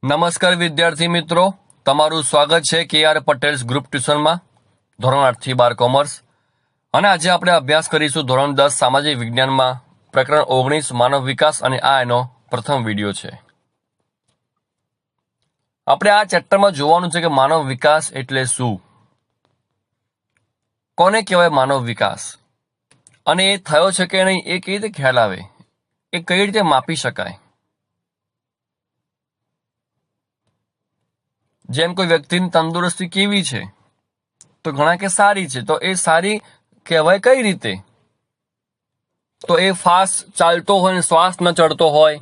નમસ્કાર વિદ્યાર્થી મિત્રો, તમારું સ્વાગત છે KR પટેલ્સ ગ્રુપ ટ્યુશનમાં ધોરણ 8 થી 12 કોમર્સ. અને આજે આપણે અભ્યાસ કરીશું ધોરણ 10 સામાજિક વિજ્ઞાનમાં પ્રકરણ 19 માનવ વિકાસ, અને આ એનો પ્રથમ વિડીયો છે. આપણે આ ચેપ્ટરમાં જોવાનું છે કે માનવ વિકાસ એટલે શું, કોને કહેવાય માનવ વિકાસ, અને એ થયો છે કે નહીં એ કઈ રીતે ખ્યાલ આવે, એ કઈ રીતે માપી શકાય. જેમ કોઈ વ્યક્તિની તંદુરસ્તી કેવી છે, તો ઘણા કે સારી છે, તો એ સારી કહેવાય કઈ રીતે? તો એ ફાસ્ટ ચાલતો હોય, શ્વાસ ન ચડતો હોય,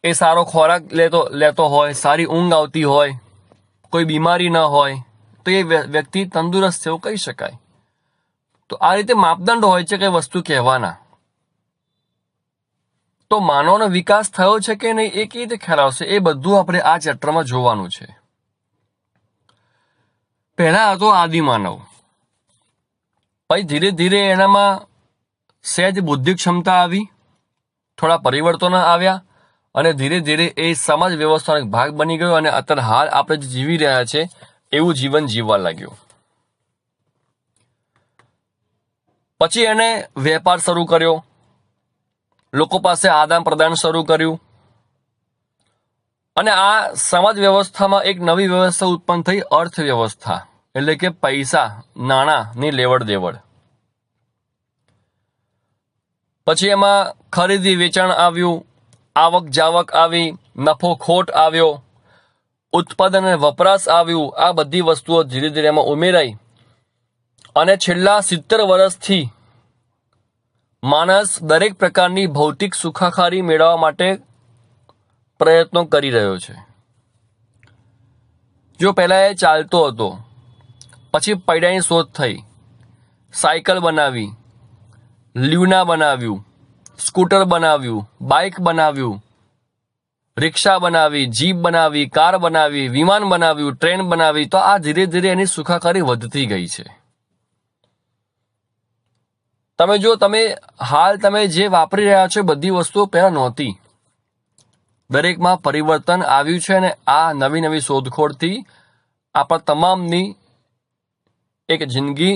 એ સારો ખોરાક લેતો હોય, સારી ઊંઘ આવતી હોય, કોઈ બીમારી ન હોય, તો એ વ્યક્તિ તંદુરસ્ત છે એવું કહી શકાય. તો આ રીતે માપદંડ હોય છે કઈ વસ્તુ કહેવાના. તો માનવનો વિકાસ થયો છે કે નહીં એ કેવી રીતે ખ્યાલ આવશે, એ બધું આપણે આ ચેપ્ટરમાં જોવાનું છે. પહેલા હતો આદિમાનવ, પછી ધીરે ધીરે એનામાં સહેજ બુદ્ધિ ક્ષમતા આવી, થોડા પરિવર્તનો આવ્યા, અને ધીરે ધીરે એ સમાજ વ્યવસ્થાનો એક ભાગ બની ગયો, અને અત્યારે હાલ આપણે જે જીવી રહ્યા છે એવું જીવન જીવવા લાગ્યું. પછી એને વેપાર શરૂ કર્યો, લોકો પાસે આદાન પ્રદાન શરૂ કર્યું, અને આ સમાજ વ્યવસ્થામાં એક નવી વ્યવસ્થા ઉત્પન્ન થઈ, અર્થવ્યવસ્થા, એટલે કે પૈસા નાણાંની લેવડ દેવડ. પછી એમાં ખરીદી વેચાણ આવ્યું, આવક જાવક આવી, નફો ખોટ આવ્યો, ઉત્પાદન અને વપરાશ આવ્યું. આ બધી વસ્તુઓ ધીરે ધીરે એમાં ઉમેરાઈ, અને છેલ્લા 70 વર્ષથી માણસ દરેક પ્રકારની ભૌતિક સુખાકારી મેળવવા માટે પ્રયત્નો કરી રહ્યો છે. જો પહેલા એ ચાલતો હતો, પછી પૈડાની શોધ થઈ, સાયકલ બનાવી, લ્યુના બનાવ્યું, સ્કૂટર બનાવ્યું, બાઇક બનાવ્યું, રિક્ષા બનાવી, જીપ બનાવી, કાર બનાવી, વિમાન બનાવ્યું, ટ્રેન બનાવી. તો આ ધીરે ધીરે એની સુખાકારી વધતી ગઈ છે. તમે હાલ જે વાપરી રહ્યા છો બધી વસ્તુઓ પહેલા નહોતી. દરેકમાં પરિવર્તન આવ્યું છે, અને આ નવી નવી શોધખોળથી આપણા તમામની એક જિંદગી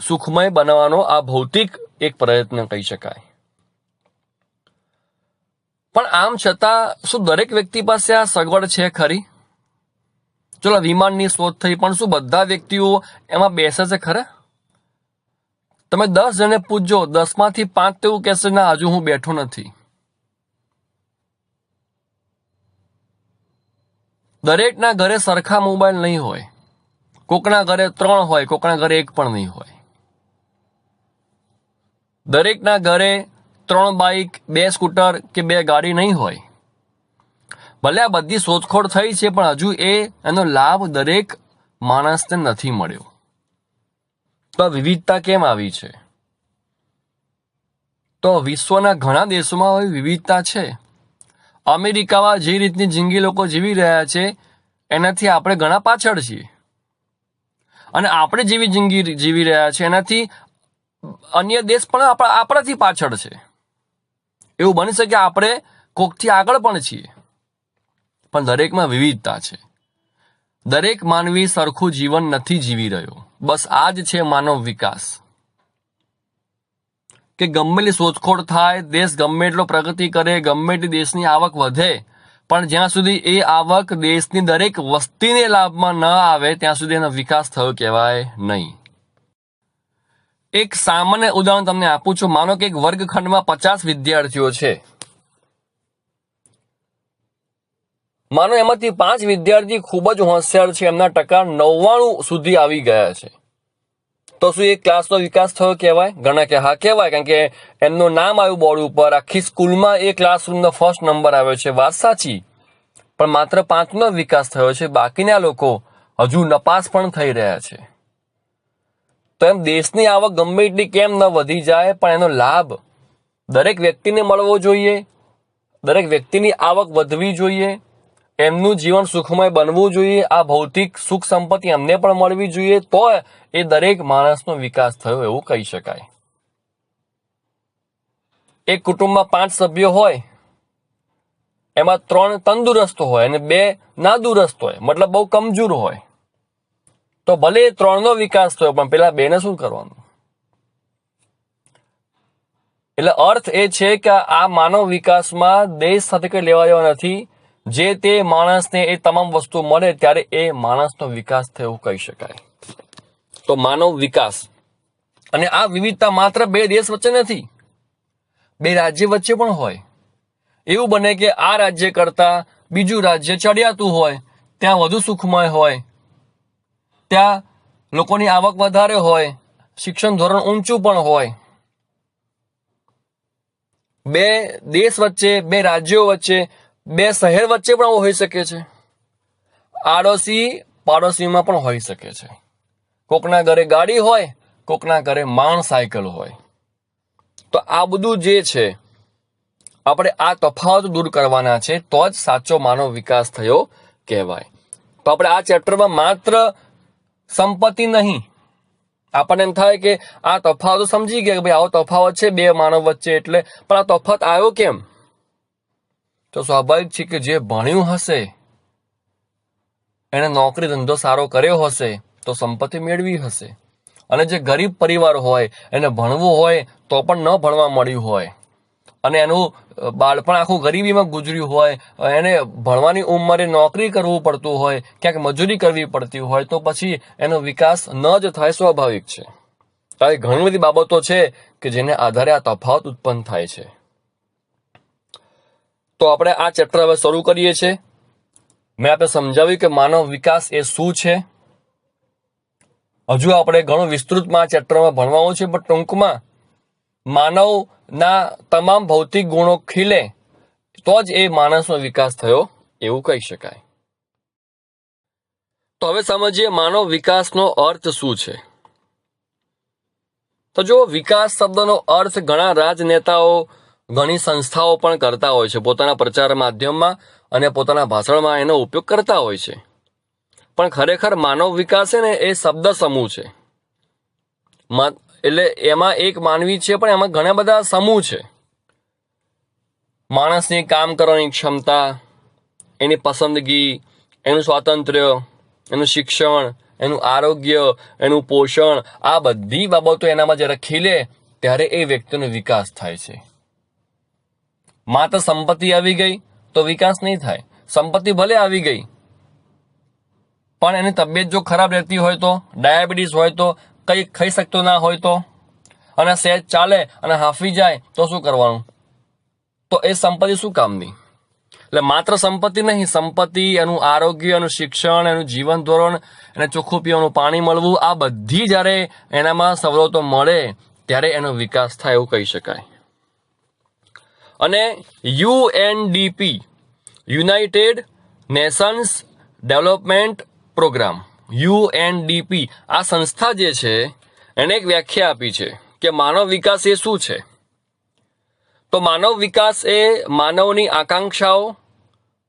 સુખમય બનાવવાનો આ ભૌતિક એક પ્રયત્ન કહી શકાય. પણ આમ છતાં શું દરેક વ્યક્તિ પાસે આ સગવડ છે ખરી? ચલો, વિમાનની શોધ થઈ, પણ શું બધા વ્યક્તિઓ એમાં બેસે છે ખરા? તમે 10 જણને પૂછજો, 10 માંથી 5 તો એવું કહેશે, ના, હજુ હું બેઠો નથી. દરેકના ઘરે સરખા મોબાઈલ નહીં હોય, કોકના ઘરે 3 હોય, કોકના ઘરે 1 પણ નહીં હોય. દરેકના ઘરે 3 બાઇક, 2 સ્કૂટર કે 2 ગાડી નહીં હોય. ભલે આ બધી શોધખોળ થઈ છે, પણ હજુ એનો લાભ દરેક માણસને નથી મળ્યો. તો વિવિધતા કેમ આવી છે? તો વિશ્વના ઘણા દેશોમાં વિવિધતા છે. અમેરિકામાં જે રીતની જિંદગી લોકો જીવી રહ્યા છે એનાથી આપણે ઘણા પાછળ છીએ, અને આપણે જેવી જિંદગી જીવી રહ્યા છે એનાથી અન્ય દેશ પણ આપણાથી પાછળ છે. એવું બની શકે આપણે કોકથી આગળ પણ છીએ, પણ દરેકમાં વિવિધતા છે. દરેક માનવી સરખું જીવન નથી જીવી રહ્યો. બસ આ જ છે માનવ વિકાસ. કે ગમે એટલી શોધખોળ થાય, દેશ ગમે એટલો પ્રગતિ કરે, ગમે એટલી દેશની આવક વધે, પણ જ્યાં સુધી એ આવક દેશની દરેક વસ્તીને લાભમાં ન આવે ત્યાં સુધી એનો વિકાસ થયો કહેવાય નહીં. એક સામાન્ય ઉદાહરણ તમને આપું છું. માનો કે એક વર્ગખંડમાં 50 વિદ્યાર્થીઓ છે. માનો એમાંથી 5 વિદ્યાર્થી ખૂબ જ હોશિયાર છે, એમના ટકા 99 સુધી આવી ગયા છે. તો શું એ ક્લાસનો વિકાસ થયો કહેવાય? ઘણા કે હા કહેવાય, કારણ કે એમનું નામ આવ્યું બોર્ડ ઉપર, આખી સ્કૂલમાં એ ક્લાસરૂમનો ફર્સ્ટ નંબર આવ્યો છે. વાત સાચી, પણ માત્ર 5નો વિકાસ થયો છે, બાકીના લોકો હજુ નપાસ પણ થઈ રહ્યા છે. તો એમ દેશની આવક ગમે એટલી કેમ ન વધી જાય, પણ એનો લાભ દરેક વ્યક્તિને મળવો જોઈએ. દરેક વ્યક્તિની આવક વધવી જોઈએ, એમનું જીવન સુખમય બનવું જોઈએ, આ ભૌતિક સુખ સંપત્તિ એમને પણ મળવી જોઈએ. તો એ દરેક માણસનો વિકાસ થયો એવું કહી શકાય. એક કુટુંબમાં 5 સભ્યો હોય, એમાં 3 તંદુરસ્ત હોય અને 2 નાદુરસ્ત હોય, મતલબ બહુ કમજોર હોય, તો ભલે 3નો વિકાસ થયો પણ પેલા 2ને શું કરવાનું? એટલે અર્થ એ છે કે આ માનવ વિકાસમાં દેશ સાથે કઈ લેવા દેવા નથી. જે તે માણસને એ તમામ વસ્તુ મળે ત્યારે એ માણસનો વિકાસ થયો એવું કહી શકાય. તો માનવ વિકાસ. અને આ વિવિધતા માત્ર 2 દેશ વચ્ચે નથી, 2 રાજ્ય વચ્ચે પણ હોય. એવું બને કે આ રાજ્ય કરતા બીજું રાજ્ય ચડિયાતું હોય, ત્યાં વધુ સુખમય હોય, ત્યાં લોકોની આવક વધારે હોય, શિક્ષણ ધોરણ ઊંચું પણ હોય. 2 દેશ વચ્ચે, 2 રાજ્યો વચ્ચે, 2 શહેર વચ્ચે પણ હોઈ શકે છે. આડોશી પાડોશીમાં પણ હોઈ શકે છે. કોકના ઘરે ગાડી હોય, કોકના ઘરે માણ સાયકલ હોય. તો આ બધું જે છે આપણે આ તફાવત દૂર કરવાના છે, તો જ સાચો માનવ વિકાસ થયો કહેવાય. તો આપણે આ ચેપ્ટરમાં માત્ર સંપત્તિ નહીં, આપણને એમ થાય કે આ તફાવત સમજી ગયા કે ભાઈ આવો તફાવત છે 2 માનવ વચ્ચે, એટલે પણ આ તફાવત આવ્યો કેમ? તો સ્વાભાવિક છે કે જે ભણ્યું હશે, એને નોકરી ધંધો સારો કર્યો હશે તો સંપત્તિ મેળવી હશે, અને જે ગરીબ પરિવાર હોય એને ભણવું હોય તો પણ ન ભણવા મળ્યું હોય, અને એનું બાળપણ આખું ગરીબીમાં ગુજર્યું હોય, એને ભણવાની ઉંમરે નોકરી કરવું પડતું હોય, ક્યાંક મજૂરી કરવી પડતી હોય, તો પછી એનો વિકાસ ન જ થાય, સ્વાભાવિક છે. આવી ઘણી બધી બાબતો છે કે જેને આધારે આ તફાવત ઉત્પન્ન થાય છે. તો આપણે આ ચેપ્ટર હવે શરૂ કરીએ છીએ. મેં આપણે સમજાવ્યું કે માનવ વિકાસ એ શું છે. હજુ આપણે ઘણું વિસ્તૃતમાં આ ચેપ્ટરમાં ભણવાનું છે, પણ ટૂંકમાં માનવના તમામ ભૌતિક ગુણો ખીલે તો જ એ માણસનો વિકાસ થયો એવું કહી શકાય. તો હવે સમજીએ માનવ વિકાસનો અર્થ શું છે. તો જો વિકાસ શબ્દનો અર્થ ઘણા રાજનેતાઓ, ઘણી સંસ્થાઓ પણ કરતા હોય છે, પોતાના પ્રચાર માધ્યમમાં અને પોતાના ભાષણમાં એનો ઉપયોગ કરતા હોય છે. પણ ખરેખર માનવ વિકાસ છે ને એ શબ્દ સમૂહ છે. એટલે એમાં એક માનવી છે, પણ એમાં ઘણા બધા સમૂહ છે. માણસની કામ કરવાની ક્ષમતા, એની પસંદગી, એનું સ્વાતંત્ર્ય, એનું શિક્ષણ, એનું આરોગ્ય, એનું પોષણ, આ બધી બાબતો એનામાં જ્યારે ખીલે ત્યારે એ વ્યક્તિનો વિકાસ થાય છે. માત્ર સંપત્તિ આવી ગઈ તો વિકાસ નહીં થાય. સંપત્તિ ભલે આવી ગઈ પણ એની તબિયત જો ખરાબ રહેતી હોય તો, ડાયાબિટીસ હોય તો, કંઈ ખાઈ શકતો ના હોય તો, અને સહેજ ચાલે અને હાંફી જાય તો શું કરવાનું? તો એ સંપત્તિ શું કામની? એટલે માત્ર સંપત્તિ નહીં, સંપત્તિ, એનું આરોગ્ય, એનું શિક્ષણ, એનું જીવન ધોરણ, એને ચોખ્ખું પીવાનું પાણી મળવું, આ બધી જ્યારે એનામાં સવલતો મળે ત્યારે એનો વિકાસ થાય એવું કહી શકાય. અને UNDP, United Nations development programme, UNDP, આ સંસ્થા જે છે એને એક વ્યાખ્યા આપી છે કે માનવ વિકાસ એ શું છે. તો માનવ વિકાસ એ માનવની આકાંક્ષાઓ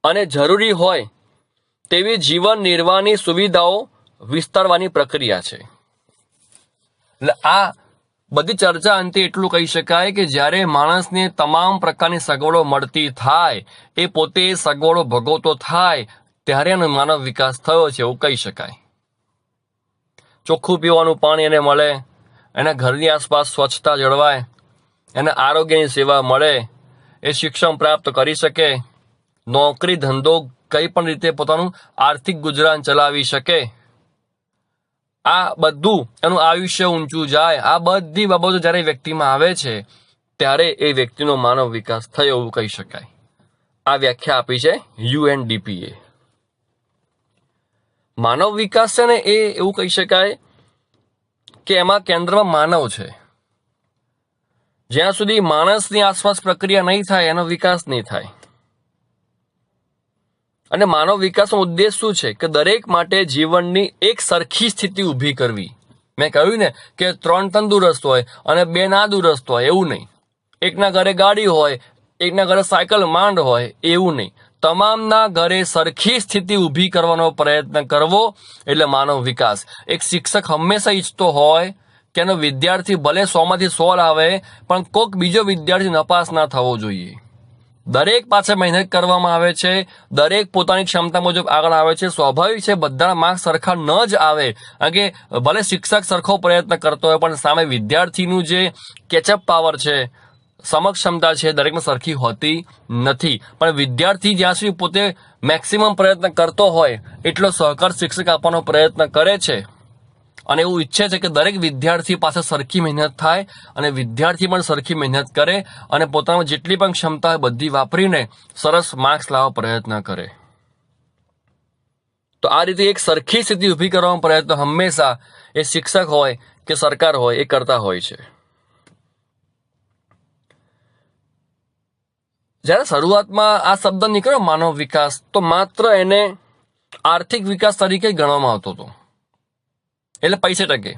અને જરૂરી હોય તેવી જીવન નિર્વાહની સુવિધાઓ વિસ્તારવાની પ્રક્રિયા છે. એટલે આ બધી ચર્ચા અંતે એટલું કહી શકાય કે જ્યારે માણસને તમામ પ્રકારની સગવડો મળતી થાય, એ પોતે સગવડો ભોગવતો થાય, ત્યારે એનો માનવ વિકાસ થયો છે એવું કહી શકાય. ચોખ્ખું પીવાનું પાણી એને મળે, એના ઘરની આસપાસ સ્વચ્છતા જળવાય, એને આરોગ્યની સેવા મળે, એ શિક્ષણ પ્રાપ્ત કરી શકે, નોકરી ધંધો કઈ પણ રીતે પોતાનું આર્થિક ગુજરાન ચલાવી શકે, આ બધું એનું આયુષ્ય ઊંચું જાય, આ બધી બાબતો જ્યારે વ્યક્તિમાં આવે છે ત્યારે એ વ્યક્તિનો માનવ વિકાસ થયો એવું કહી શકાય. આ વ્યાખ્યા આપી છે UNDPએ. માનવ વિકાસ છે ને એ એવું કહી શકાય કે એમાં કેન્દ્રમાં માનવ છે. જ્યાં સુધી માણસની આસપાસ પ્રક્રિયા નહીં થાય એનો વિકાસ નહીં થાય. અને માનવ વિકાસનો ઉદ્દેશ શું છે કે દરેક માટે જીવનની એક સરખી સ્થિતિ ઊભી કરવી. મેં કહ્યું ને કે 3 તંદુરસ્ત હોય અને 2 નાદુરસ્ત હોય, એવું નહીં. એકના ઘરે ગાડી હોય, એકના ઘરે સાયકલ માંડ હોય, એવું નહીં. તમામના ઘરે સરખી સ્થિતિ ઊભી કરવાનો પ્રયત્ન કરવો એટલે માનવ વિકાસ. એક શિક્ષક હંમેશા ઈચ્છતો હોય કે એનો વિદ્યાર્થી ભલે 100માંથી 100 લાવે પણ કોઈક બીજો વિદ્યાર્થી નપાસ ના થવો જોઈએ. દરેક પાછળ મહેનત કરવામાં આવે છે, દરેક પોતાની ક્ષમતા મુજબ આગળ આવે છે. સ્વાભાવિક છે બધાના માર્ક્સ સરખા ન જ આવે, કારણ કે ભલે શિક્ષક સરખો પ્રયત્ન કરતો હોય પણ સામે વિદ્યાર્થીનું જે કેચઅપ પાવર છે, સમક્ષ ક્ષમતા છે, દરેકમાં સરખી હોતી નથી. પણ વિદ્યાર્થી જ્યાં સુધી પોતે મેક્સિમમ પ્રયત્ન કરતો હોય એટલો સહકાર શિક્ષક આપવાનો પ્રયત્ન કરે છે અને એવું ઈચ્છે છે કે દરેક વિદ્યાર્થી પાસે સરખી મહેનત થાય અને વિદ્યાર્થી પણ સરખી મહેનત કરે અને પોતામાં જેટલી પણ ક્ષમતા હોય બધી વાપરીને સરસ માર્ક્સ લાવવા પ્રયત્ન કરે. તો આ રીતે એક સરખી સ્થિતિ ઊભી કરવાનો પ્રયત્ન હંમેશા એ શિક્ષક હોય કે સરકાર હોય એ કરતા હોય છે. જ્યારે શરૂઆતમાં આ શબ્દ નીકળ્યો માનવ વિકાસ, તો માત્ર એને આર્થિક વિકાસ તરીકે જ ગણવામાં આવતો હતો. એટલે પૈસે ટકે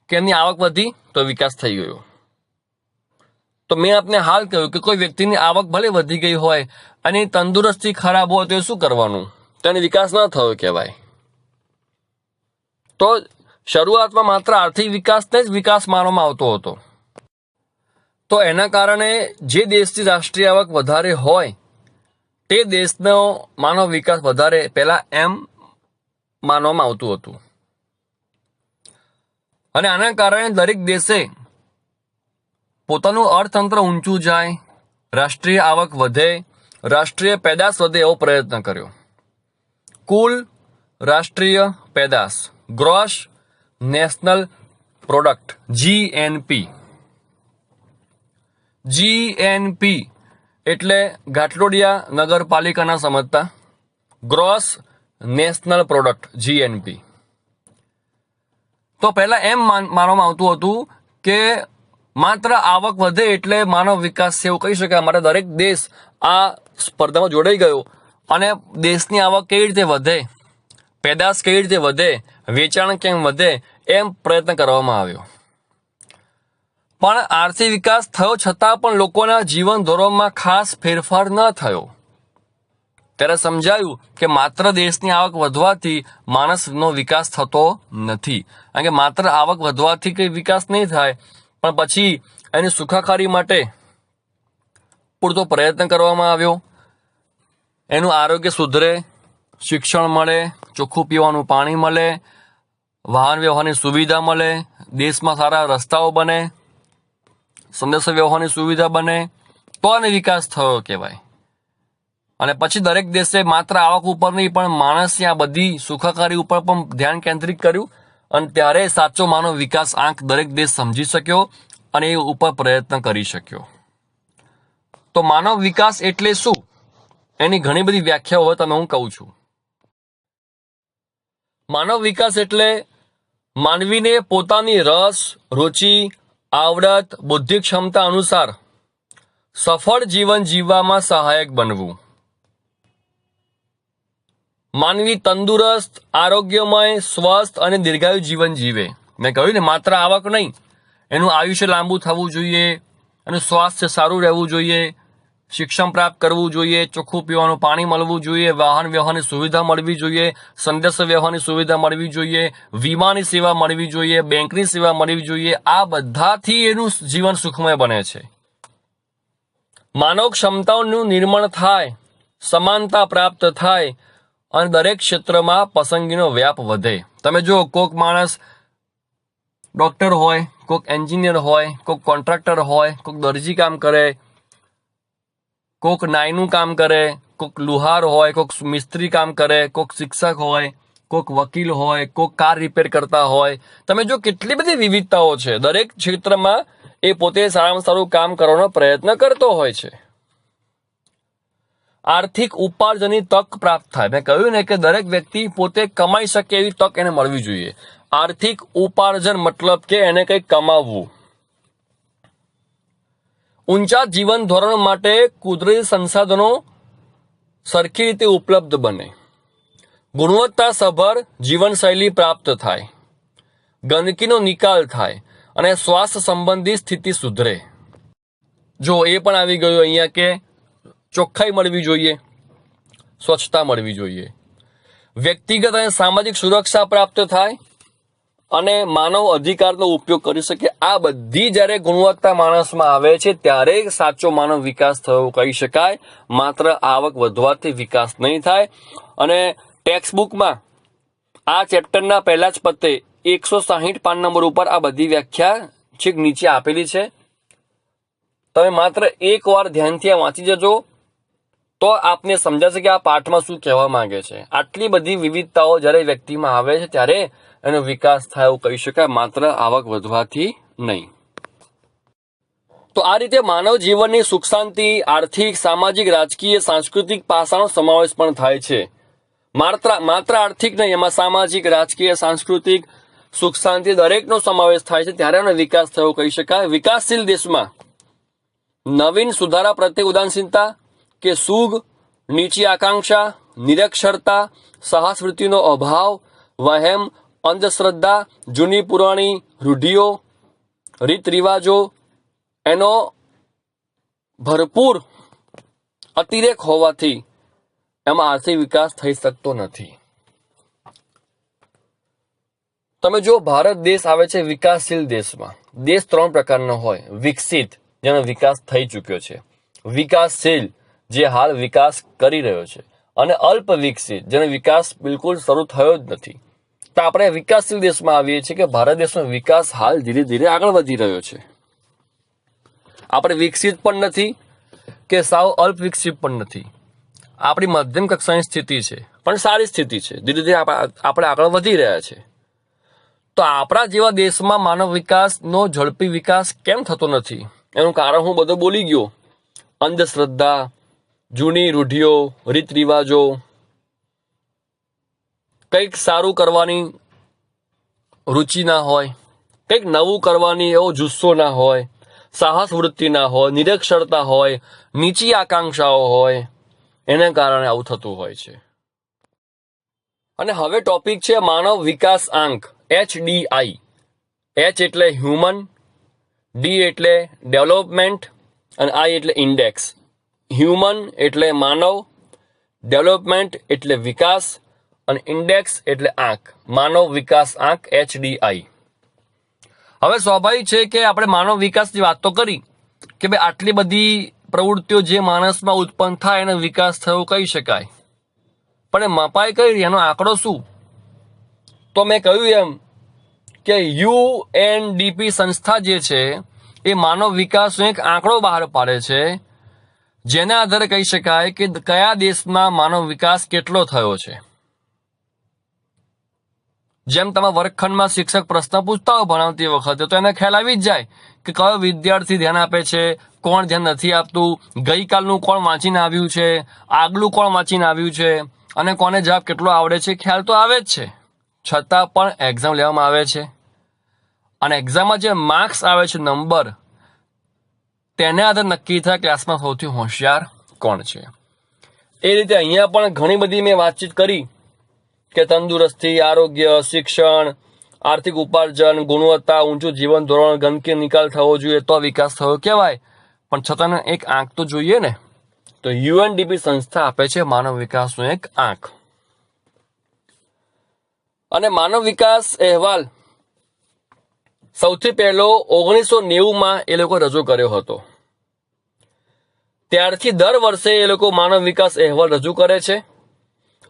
કે એમની આવક વધી તો વિકાસ થઈ ગયો. તો મેં આપને હાલ કહ્યું કે કોઈ વ્યક્તિની આવક ભલે વધી ગઈ હોય અને તંદુરસ્તી ખરાબ હોય તો એ શું કરવાનું? તેને વિકાસ ન થયો કહેવાય. તો શરૂઆતમાં માત્ર આર્થિક વિકાસને જ વિકાસ માનવામાં આવતો હતો. તો એના કારણે જે દેશની રાષ્ટ્રીય આવક વધારે હોય તે દેશનો માનવ વિકાસ વધારે પહેલા એમ માનવામાં આવતું હતું. અને આના કારણે દરેક દેશે પોતાનું અર્થતંત્ર ઊંચું જાય, રાષ્ટ્રીય આવક વધે, રાષ્ટ્રીય પેદાશ વધે એવો પ્રયત્ન કર્યો. કુલ રાષ્ટ્રીય પેદાશ, ગ્રોસ નેશનલ પ્રોડક્ટ, જીએનપી એટલે ગાંઠલોડિયા નગરપાલિકાના સમજતા, ગ્રોસ નેશનલ પ્રોડક્ટ જીએનપી. તો પહેલા એમ માનવામાં આવતું હતું કે માત્ર આવક વધે એટલે માનવ વિકાસ છે એવું કહી શકાય. અમારે દરેક દેશ આ સ્પર્ધામાં જોડાઈ ગયો અને દેશની આવક કેવી રીતે વધે, પેદાશ કેવી રીતે વધે, વેચાણ કેમ વધે એમ પ્રયત્ન કરવામાં આવ્યો. પણ આર્થિક વિકાસ થયો છતાં પણ લોકોના જીવન ધોરણમાં ખાસ ફેરફાર ન થયો. ત્યારે સમજાયું કે માત્ર દેશની આવક વધવાથી માણસનો વિકાસ થતો નથી. કારણ કે માત્ર આવક વધવાથી કંઈ વિકાસ નહીં થાય, પણ પછી એની સુખાકારી માટે પૂરતો પ્રયત્ન કરવામાં આવ્યો. એનું આરોગ્ય સુધરે, શિક્ષણ મળે, ચોખ્ખું પીવાનું પાણી મળે, વાહન વ્યવહારની સુવિધા મળે, દેશમાં સારા રસ્તાઓ બને, સંદેશા વ્યવહારની સુવિધા બને, તો આને વિકાસ થયો કહેવાય. અને પછી દરેક દેશે માત્ર આવક ઉપર નહીં પણ માણસની આ બધી સુખાકારી ઉપર પણ ધ્યાન કેન્દ્રિત કર્યું અને ત્યારે સાચો માનવ વિકાસ આંક દરેક દેશ સમજી શક્યો અને એ ઉપર પ્રયત્ન કરી શક્યો. તો માનવ વિકાસ એટલે શું એની ઘણી બધી વ્યાખ્યાઓ હોય તમે હું કહું છું. માનવ વિકાસ એટલે માનવીને પોતાની રસ, રુચિ, આવડત, બૌદ્ધિક ક્ષમતા અનુસાર સફળ જીવન જીવવામાં સહાયક બનવું. માનવી તંદુરસ્ત, આરોગ્યમય, સ્વસ્થ અને દીર્ઘાયુ જીવન જીવે. મેં કહ્યું ને માત્ર આવક નહીં, એનું આયુષ્ય લાંબુ થવું જોઈએ, એનું સ્વાસ્થ્ય સારું રહેવું જોઈએ, શિક્ષણ પ્રાપ્ત કરવું જોઈએ, ચોખ્ખું પીવાનું પાણી મળવું જોઈએ, વાહન વ્યવહારની સુવિધા મળવી જોઈએ, સંદેશ વ્યવહારની સુવિધા મળવી જોઈએ, વીમાની સેવા મળવી જોઈએ, બેંકની સેવા મળવી જોઈએ. આ બધાથી એનું જીવન સુખમય બને છે. માનવ ક્ષમતાઓનું નિર્માણ થાય, સમાનતા પ્રાપ્ત થાય અને દરેક ક્ષેત્રમાં પસંદગીનો વ્યાપ વધે. તમે જો કોઈક માણસ ડોક્ટર હોય, કોઈક એન્જિનિયર હોય, કોઈક કોન્ટ્રાક્ટર હોય, કોઈક દરજી કામ કરે, કોઈક નાઈનું કામ કરે, કોઈક લુહાર હોય, કોઈક મિસ્ત્રી કામ કરે, કોઈક શિક્ષક હોય, કોઈક વકીલ હોય, કોઈક કાર રિપેર કરતા હોય. તમે જો કેટલી બધી વિવિધતાઓ છે. દરેક ક્ષેત્રમાં એ પોતે સારામાં સારું કામ કરવાનો પ્રયત્ન કરતો હોય છે. આર્થિક ઉપાર્જનની તક પ્રાપ્ત થાય. મેં કહ્યું ને કે દરેક વ્યક્તિ પોતે કમાઈ શકે એવી તક એને મળવી જોઈએ. આર્થિક ઉપાર્જન મતલબ કે એને કંઈક કમાવવું. ઊંચા જીવન ધોરણ માટે કુદરતી સંસાધનો સરખી રીતે ઉપલબ્ધ બને, ગુણવત્તાસભર જીવનશૈલી પ્રાપ્ત થાય, ગંદકીનો નિકાલ થાય અને સ્વાસ્થ્ય સંબંધી સ્થિતિ સુધરે. જો એ પણ આવી ગયું અહીંયા કે ચોખ્ખાઈ મળવી જોઈએ, સ્વચ્છતા મળવી જોઈએ, વ્યક્તિગત અને સામાજિક સુરક્ષા પ્રાપ્ત થાય અને માનવ અધિકારનો ઉપયોગ કરી શકે, આ બધી જ્યારે ગુણવત્તા માણસમાં આવે છે ત્યારે સાચો માનવ વિકાસ થયો કહી શકાય. માત્ર આવક વધવાથી વિકાસ નહીં થાય. અને ટેક્સ્ટ બુકમાં આ ચેપ્ટરના પહેલા જ પત્તે 160 પાન નંબર ઉપર આ બધી વ્યાખ્યા છેક નીચે આપેલી છે. તમે માત્ર એક વાર ધ્યાનથી વાંચી જજો તો આપને સમજાશે કે આ પાઠમાં શું કહેવા માંગે છે. આટલી બધી વિવિધતાઓ જ્યારે વ્યક્તિમાં આવે છે ત્યારે એનો વિકાસ થાય એવું કહી શકાય, માત્ર આવક વધવાથી નહીં. તો આ રીતે માનવ જીવનની સુખ શાંતિ, આર્થિક, સામાજિક, રાજકીય, સાંસ્કૃતિક પાસાનો સમાવેશ પણ થાય છે. માત્ર આર્થિક નહીં, એમાં સામાજિક, રાજકીય, સાંસ્કૃતિક, સુખ શાંતિ દરેકનો સમાવેશ થાય છે ત્યારે એનો વિકાસ થયો કહી શકાય. વિકાસશીલ દેશમાં નવીન સુધારા પ્રત્યે ઉદાસીનતા કે સુગ, નીચી આકાંક્ષા, નિરક્ષરતા, સાહસવૃત્તિનો અભાવ, વહેમ, અંધશ્રદ્ધા, જૂની પુરાણી રૂઢિઓ, રીત રિવાજો એનો ભરપૂર અતિરેક હોવાથી એમાં આર્થિક વિકાસ થઈ શકતો નથી. તમે જો ભારત દેશ આવે છે વિકાસશીલ દેશમાં. દેશ 3 પ્રકારનો હોય: વિકસિત, જેનો વિકાસ થઈ ચૂક્યો છે; વિકાસશીલ, જે હાલ વિકાસ કરી રહ્યો છે; અને અલ્પ વિકસિત, જેનો વિકાસ બિલકુલ શરૂ થયો જ નથી. તો આપણે વિકાસશીલ દેશમાં આવીએ છીએ કે ભારત દેશનો વિકાસ હાલ ધીરે ધીરે આગળ વધી રહ્યો છે. આપણે વિકસિત પણ નથી કે સાવ અલ્પ વિકસિત પણ નથી. આપણી મધ્યમ કક્ષાની સ્થિતિ છે, પણ સારી સ્થિતિ છે. ધીરે ધીરે આપણે આગળ વધી રહ્યા છે. તો આપણા જેવા દેશમાં માનવ વિકાસનો ઝડપી વિકાસ કેમ થતો નથી? એનું કારણ હું બધું બોલી ગયો. અંધશ્રદ્ધા, જૂની રૂઢિઓ, રીત રિવાજો, કંઈક સારું કરવાની રુચિ ના હોય, કંઈક નવું કરવાની એવો જુસ્સો ના હોય, સાહસ વૃત્તિ ના હોય, નિરક્ષરતા હોય, નીચી આકાંક્ષાઓ હોય, એને કારણે આવું થતું હોય છે. અને હવે ટોપિક છે માનવ વિકાસ આંક, HDI. H એટલે હ્યુમન, D એટલે ડેવલપમેન્ટ અને I એટલે ઇન્ડેક્સ. હ્યુમન એટલે માનવ, ડેવલપમેન્ટ એટલે વિકાસ અને ઇન્ડેક્સ એટલે આંક. માનવ વિકાસ આંક HDI. હવે સ્વાભાવિક છે કે આપણે માનવ વિકાસની વાત તો કરી કે ભાઈ આટલી બધી પ્રવૃત્તિઓ જે માણસમાં ઉત્પન્ન થાય એનો વિકાસ થયો કહી શકાય, પણ એ મપાઈ કઈ, એનો આંકડો શું? તો મેં કહ્યું એમ કે UNDP સંસ્થા જે છે એ માનવ વિકાસનો એક આંકડો બહાર પાડે છે, જેના આધારે કહી શકાય કે કયા દેશમાં માનવ વિકાસ કેટલો થયો છે. જેમ તમે વર્ગખંડમાં શિક્ષક પ્રશ્ન પૂછતા હોય ભણાવતી વખતે, તો એને ખ્યાલ આવી જ જાય કે કયો વિદ્યાર્થી ધ્યાન આપે છે, કોણ ધ્યાન નથી આપતું, ગઈકાલનું કોણ વાંચીને આવ્યું છે, આગલું કોણ વાંચીને આવ્યું છે, અને કોને જવાબ કેટલો આવડે છે. ખ્યાલ તો આવે જ છે. છતાં પણ એક્ઝામ લેવામાં આવે છે, અને એક્ઝામમાં જે માર્ક્સ આવે છે, નંબર, તેને આધારે નક્કી થાય ક્લાસમાં સૌથી હોશિયાર કોણ છે. એ રીતે અહીંયા પણ ઘણી બધી મેં વાતચીત કરી કે તંદુરસ્તી, આરોગ્ય, શિક્ષણ, આર્થિક ઉપાર્જન, ગુણવત્તા, ઊંચું જીવન ધોરણ, ગંદકી નિકાલ થવો જોઈએ તો વિકાસ થયો કહેવાય. પણ છતાં એક આંક તો જોઈએ ને. તો UNDP સંસ્થા આપે છે માનવ વિકાસનો એક આંક. અને માનવ વિકાસ અહેવાલ સૌથી પહેલો 1990માં એ લોકો રજૂ કર્યો હતો. ત્યારથી દર વર્ષે એ લોકો માનવ વિકાસ અહેવાલ રજૂ કરે છે,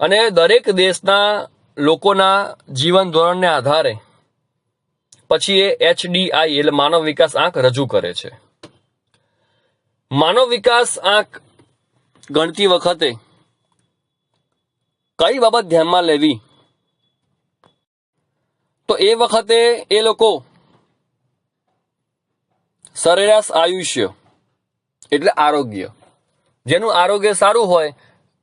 અને દરેક દેશના લોકોના જીવન ધોરણને આધારે પછી એ HDI એટલે માનવ વિકાસ આંક રજૂ કરે છે. માનવ વિકાસ આંક ગણતી વખતે કઈ બાબત ધ્યાનમાં લેવી? તો એ વખતે એ લોકો સરેરાશ આયુષ્ય એટલે આરોગ્ય, જેનું આરોગ્ય સારું હોય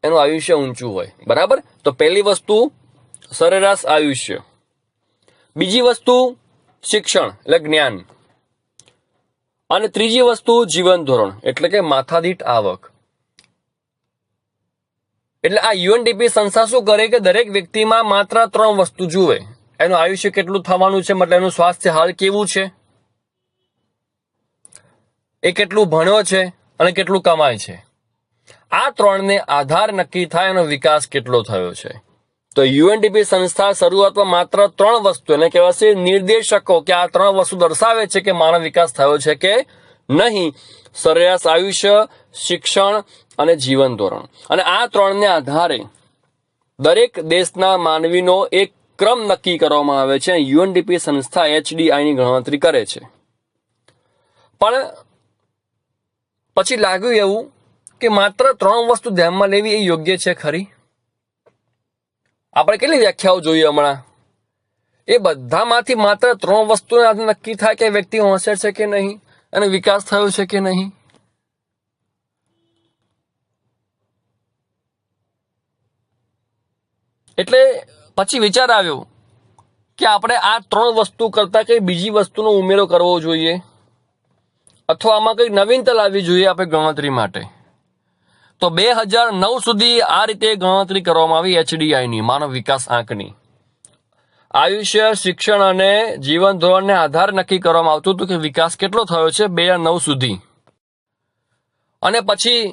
એનું આયુષ્ય ઊંચું હોય, બરાબર? તો પહેલી વસ્તુ સરેરાશ આયુષ્ય, બીજી વસ્તુ શિક્ષણ એટલે જ્ઞાન, અને ત્રીજી વસ્તુ જીવન ધોરણ એટલે કે માથાદીઠ આવક. એટલે આ UNDP સંસ્થા શું કરે કે દરેક વ્યક્તિમાં માત્ર 3 વસ્તુ જુએ: એનું આયુષ્ય કેટલું થવાનું છે, મતલબ એનું સ્વાસ્થ્ય હાલ કેવું છે, એ કેટલું ભણ્યો છે અને કેટલું કમાય છે. આ 3ને આધાર નક્કી થાય એનો વિકાસ કેટલો થયો છે. તો યુએનડીપી સંસ્થા શરૂઆતમાં માત્ર 3 વસ્તુ એને કહેવાશે નિર્દેશકો કે આ 3 વસ્તુ દર્શાવે છે કે માનવ વિકાસ થયો છે કે નહીં. સરેરાશ આયુષ્ય, શિક્ષણ અને જીવન ધોરણ. અને આ 3ને આધારે દરેક દેશના માનવીનો એક ક્રમ નક્કી કરવામાં આવે છે. યુએનડીપી સંસ્થા HDIની ગણતરી કરે છે. પણ પછી લાગ્યું એવું કે માત્ર 3 વસ્તુ ધ્યાનમાં લેવી એ યોગ્ય છે ખરી? આપણે કેટલી વ્યાખ્યાઓ જોઈએ હમણાં, એ બધામાંથી માત્ર 3 વસ્તુને આધારે નક્કી થાય કે વ્યક્તિ હોશિયાર છે કે નહીં અને વિકાસ થયો છે કે નહીં. એટલે પછી વિચાર આવ્યો કે આપણે આ 3 વસ્તુ કરતા કઈ બીજી વસ્તુનો ઉમેરો કરવો જોઈએ અથવા આમાં કઈ નવીનતા લાવવી જોઈએ આપણે ગણતરી માટે. તો 2009 સુધી આ રીતે ગણતરી કરવામાં આવી HDIની માનવ વિકાસ આંકની. આયુષ્ય, શિક્ષણ અને જીવન ધોરણને આધાર નક્કી કરવામાં આવતું હતું કે વિકાસ કેટલો થયો છે 2009 સુધી. અને પછી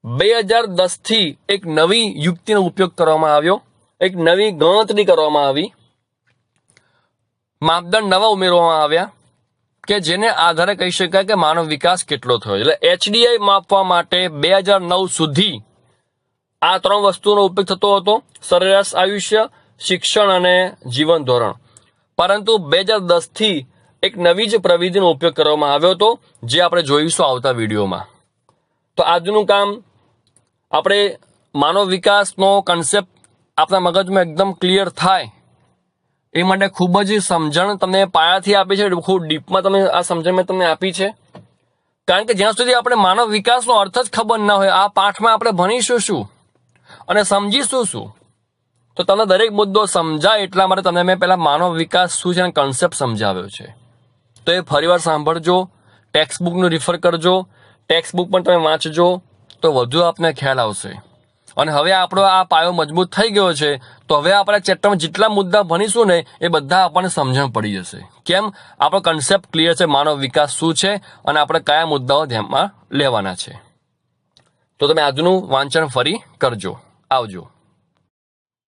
2010 થી એક નવી યુક્તિનો ઉપયોગ કરવામાં આવ્યો, એક નવી ગણતરી કરવામાં આવી, માપદંડ નવા ઉમેરવામાં આવ્યા કે જેને આધારે કહી શકાય કે માનવ વિકાસ કેટલો થયો. એટલે HDI માપવા માટે 2009 સુધી આ 3 વસ્તુનો ઉપયોગ થતો હતો, સરેરાશ આયુષ્ય, શિક્ષણ અને જીવન ધોરણ. પરંતુ 2010 થી એક નવી જ પ્રવિધિનો ઉપયોગ કરવામાં આવ્યો હતો, જે આપણે જોઈશું આવતા વિડીયોમાં. તો આજનું કામ આપણે માનવ વિકાસનો કન્સેપ્ટ આપણા મગજમાં એકદમ ક્લિયર થાય એ માટે ખૂબ જ સમજણ તમને પાયાથી આપી છે, ખૂબ ડીપમાં તમે આ સમજણ મેં તમને આપી છે. કારણ કે જ્યાં સુધી આપણે માનવ વિકાસનો અર્થ જ ખબર ના હોય, આ પાઠમાં આપણે ભણીશું શું અને સમજીશું શું, તો તમને દરેક મુદ્દો સમજાય એટલા માટે તમને મેં પહેલા માનવ વિકાસ શું છે અને કન્સેપ્ટ સમજાવ્યો છે. તો એ ફરીવાર સાંભળજો, ટેક્સ્ટ બુકનું રિફર કરજો, ટેક્સ્ટ બુક પણ તમે વાંચજો તો વધુ આપને ખ્યાલ આવશે. અને હવે આપણો આ પાયો મજબૂત થઈ ગયો છે, તો હવે આપણે ચેપ્ટરમાં જેટલા મુદ્દા ભણીશું ને એ બધા આપણને સમજણ પડી જશે. કેમ? આપણો કન્સેપ્ટ ક્લિયર છે, માનવ વિકાસ શું છે અને આપણે કયા મુદ્દાઓ ધ્યાનમાં લેવાના છે. તો તમે આજનું વાંચન ફરી કરજો. આવજો.